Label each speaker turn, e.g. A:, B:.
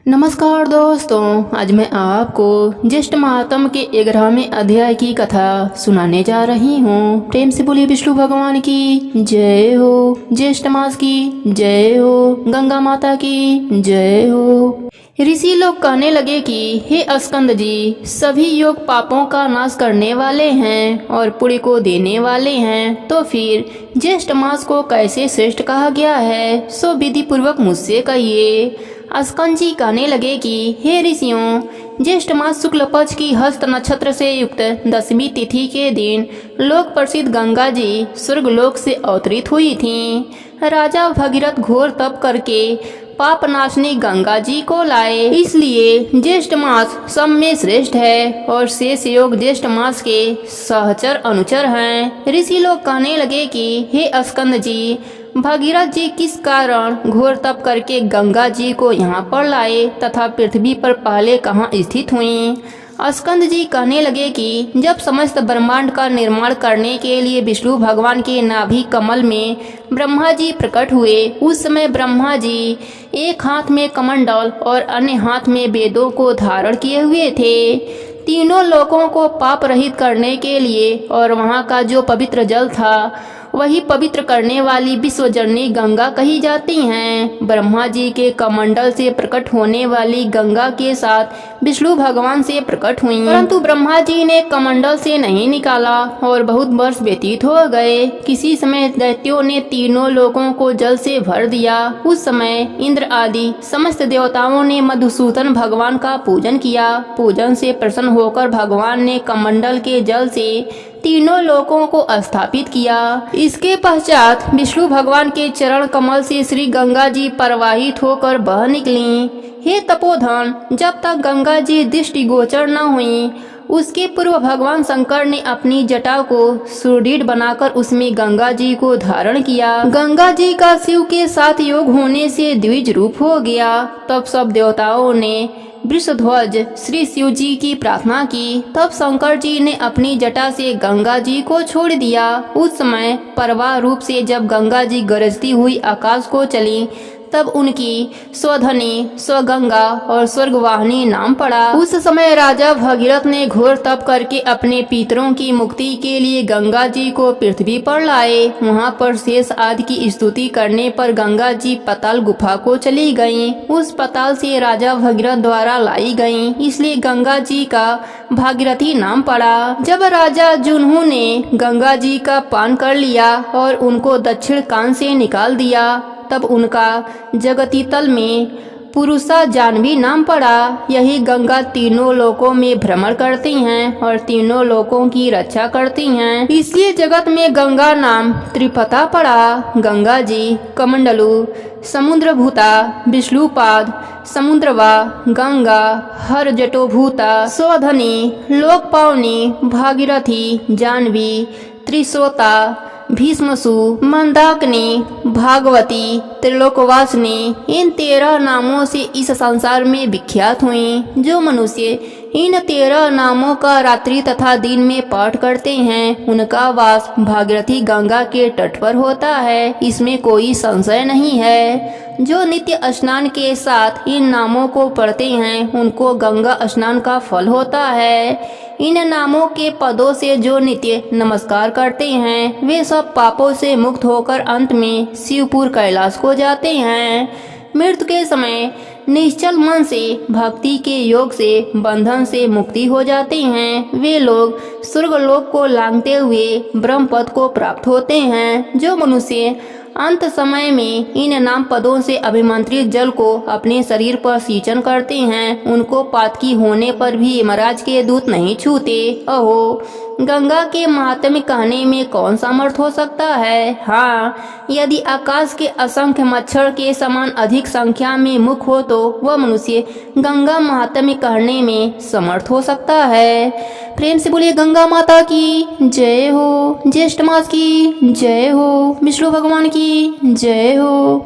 A: नमस्कार दोस्तों, आज मैं आपको ज्येष्ठ महात्म के 11वें अध्याय की कथा सुनाने जा रही हूँ। प्रेम से बोलिए विष्णु भगवान की जय हो, ज्येष्ठ मास की जय हो, गंगा माता की जय हो। ऋषि लोग कहने लगे कि हे स्कंद जी, सभी योग पापों का नाश करने वाले हैं और पुण्य को देने वाले हैं, तो फिर ज्येष्ठ मास को कैसे श्रेष्ठ कहा गया है, सो विधि पूर्वक मुझसे कहिए। स्कंद जी कहने लगे कि हे ऋषियों, ज्येष्ठ मास शुक्ल पक्ष की हस्त नक्षत्र से युक्त 10वीं तिथि के दिन लोक प्रसिद्ध गंगा जी स्वर्गलोक से अवतरित हुई थीं। राजा भगीरथ घोर तप करके पाप नाशनी गंगा जी को लाए, इसलिए ज्येष्ठ मास सब में श्रेष्ठ है और शेष योग ज्येष्ठ मास के सहचर अनुचर हैं। ऋषि लोग कहने लगे कि हे स्कंद जी, भगीरथ जी किस कारण घोर तप करके गंगा जी को यहाँ पर लाए तथा पृथ्वी पर पहले कहाँ स्थित हुई। स्कंद जी कहने लगे कि जब समस्त ब्रह्मांड का निर्माण करने के लिए विष्णु भगवान के नाभि कमल में ब्रह्मा जी प्रकट हुए, उस समय ब्रह्मा जी एक हाथ में कमंडल और अन्य हाथ में वेदों को धारण किए हुए थे। तीनों लोकों को पाप रहित करने के लिए और वहाँ का जो पवित्र जल था वही पवित्र करने वाली विश्वजननी गंगा कही जाती हैं। ब्रह्मा जी के कमंडल से प्रकट होने वाली गंगा के साथ विष्णु भगवान से प्रकट हुई, परंतु ब्रह्मा जी ने कमंडल से नहीं निकाला और बहुत वर्ष व्यतीत हो गए। किसी समय दैत्यों ने तीनों लोकों को जल से भर दिया। उस समय इंद्र आदि समस्त देवताओं ने मधुसूदन भगवान का पूजन किया। पूजन से प्रसन्न होकर भगवान ने कमंडल के जल से तीनों लोकों को स्थापित किया। इसके पश्चात विष्णु भगवान के चरण कमल से श्री गंगा जी प्रवाहित होकर बह निकली। हे तपोधन, जब तक गंगा जी दृष्टिगोचर न हुई, उसके पूर्व भगवान शंकर ने अपनी जटा को सुदृढ़ बनाकर उसमें गंगा जी को धारण किया। गंगा जी का शिव के साथ योग होने से द्विज रूप हो गया। तब सब देवताओं ने वृषध्वज श्री शिव जी की प्रार्थना की। तब शंकर जी ने अपनी जटा से गंगा जी को छोड़ दिया। उस समय परवाह रूप से जब गंगा जी गरजती हुई आकाश को चली, तब उनकी स्वधनी, स्वगंगा और स्वर्गवाहिनी नाम पड़ा। उस समय राजा भगीरथ ने घोर तप करके अपने पितरों की मुक्ति के लिए गंगा जी को पृथ्वी पर लाए। वहां पर शेष आदि की स्तुति करने पर गंगा जी पाताल गुफा को चली गईं। उस पाताल से राजा भगीरथ द्वारा लाई गईं, इसलिए गंगा जी का भागीरथी नाम पड़ा। जब राजा जुनहू ने गंगा जी का पान कर लिया और उनको दक्षिण कान से निकाल दिया, तब उनका जगती तल में पुरुषा जानवी नाम पड़ा। यही गंगा तीनों लोकों में भ्रमण करती हैं और तीनों लोकों की रक्षा करती हैं, इसलिए जगत में गंगा नाम त्रिपथा पड़ा। गंगा जी कमंडलु, समुद्रभूता, विष्णुपाद, समुद्रवा, गंगा हर जटोभूता, स्वधनी, लोकपावनी, भागीरथी, जानवी, त्रिशोता, भीष्मसु, मंदाकिनी, भागवती, त्रिलोकवासिनी, इन 13 नामों से इस संसार में विख्यात हुई। जो मनुष्य इन 13 नामों का रात्रि तथा दिन में पाठ करते हैं, उनका वास भागीरथी गंगा के तट पर होता है, इसमें कोई संशय नहीं है। जो नित्य स्नान के साथ इन नामों को पढ़ते हैं, उनको गंगा स्नान का फल होता है। इन नामों के पदों से जो नित्य नमस्कार करते हैं, वे सब पापों से मुक्त होकर अंत में शिवपुर कैलाश को जाते हैं। मृत्यु के समय निश्चल मन से भक्ति के योग से बंधन से मुक्ति हो जाते हैं। वे लोग स्वर्गलोक को लांघते हुए ब्रह्म पद को प्राप्त होते हैं। जो मनुष्य अंत समय में इन नाम पदों से अभिमंत्रित जल को अपने शरीर पर सिंचन करते हैं, उनको पातकी होने पर भी यमराज के दूत नहीं छूते। अहो, गंगा के महात्म्य कहने में कौन समर्थ हो सकता है। हाँ, यदि आकाश के असंख्य मच्छर के समान अधिक संख्या में मुख हो तो वह मनुष्य गंगा महात्म्य कहने में समर्थ हो सकता है। प्रेम से बोलिए गंगा माता की जय हो, ज्येष्ठ मास की जय हो, विष्णु भगवान की जय हो।